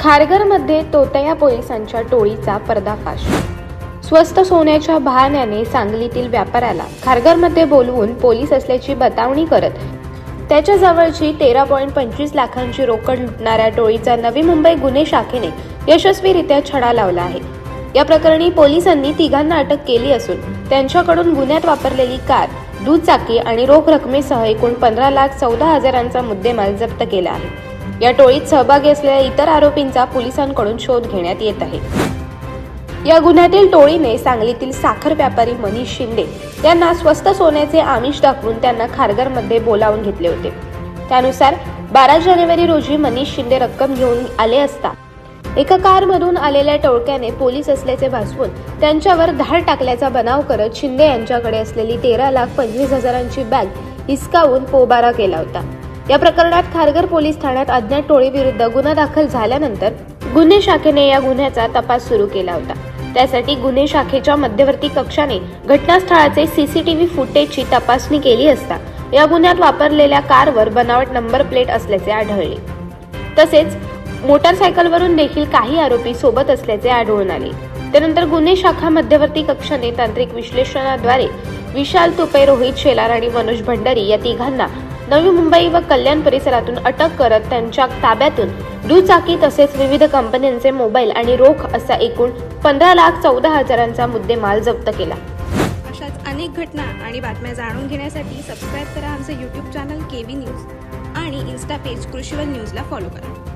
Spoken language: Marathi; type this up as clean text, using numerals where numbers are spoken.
खारघरमध्ये तोतया पोलिसांच्या टोळीचा पर्दाफाश। स्वस्त सोन्याच्या बहाण्याने सांगलीतील व्यापाऱ्याला खारघरमध्ये बोलवून पोलीस असल्याची बतावणी करत त्याच्या जवळची 13.25 लाखांची रोकड लुटणाऱ्या टोळीचा नवी मुंबई गुन्हे शाखेने यशस्वीरित्या छडा लावला आहे। या प्रकरणी पोलिसांनी तिघांना अटक केली असून त्यांच्याकडून गुन्ह्यात वापरलेली कार, दुचाकी आणि रोख रकमेसह एकूण 15,14,000चा मुद्देमाल जप्त केला आहे। या टोळीत सहभागी असलेल्या इतर आरोपींचा पोलिसांकडून शोध घेण्यात येत आहे। या गुन्ह्यातील टोळीने सांगलीतील साखर व्यापारी मनीष शिंदे यांना स्वस्त सोन्याचे आमिष दाखवून त्यांना खारघरमध्ये बोलावून घेतले होते। त्यानुसार 12 जानेवारी रोजी मनीष शिंदे रक्कम घेऊन आले असता एका कारमधून आलेल्या टोळक्याने पोलीस असल्याचे भासवून त्यांच्यावर धाड टाकल्याचा बनाव करत शिंदे यांच्याकडे असलेली 13,25,000ची बॅग हिसकावून पोबारा केला होता। या प्रकरणात खारघर पोलीस ठाण्यात अज्ञात टोळीविरुद्ध गुन्हा दाखल झाल्यानंतर गुन्हे शाखेने या गुन्ह्याचा तपास सुरू केला होता। त्यासाठी गुन्हे शाखेच्या मध्यवर्ती कक्षाने घटनास्थळाचे सीसीटीव्ही फुटेजची तपासणी केली असता या गुन्ह्यात वापरलेल्या कारवर बनावट नंबर प्लेट असल्याचे आढळले। तसेच मोटारसायकलवरून देखील काही आरोपी सोबत असल्याचे आढळून आले। त्यानंतर गुन्हे शाखा मध्यवर्ती कक्षाने तांत्रिक विश्लेषणाद्वारे विशाल तुपे, रोहित शेलार आणि मनोज भंडारी या तिघांना नवी मुंबई व कल्याण परिसरातून अटक करत त्यांच्या ताब्यातून दुचाकी तसेच विविध कंपन्यांचे मोबाईल आणि रोख असा एकूण 15,14,000चा मुद्देमाल जप्त केला। अशाच अनेक घटना आणि बातम्या जाणून घेण्यासाठी सबस्क्राईब करा आमचे YouTube चॅनल केवी न्यूज आणि इन्स्टा पेज कृषीवन न्यूजला फॉलो करा।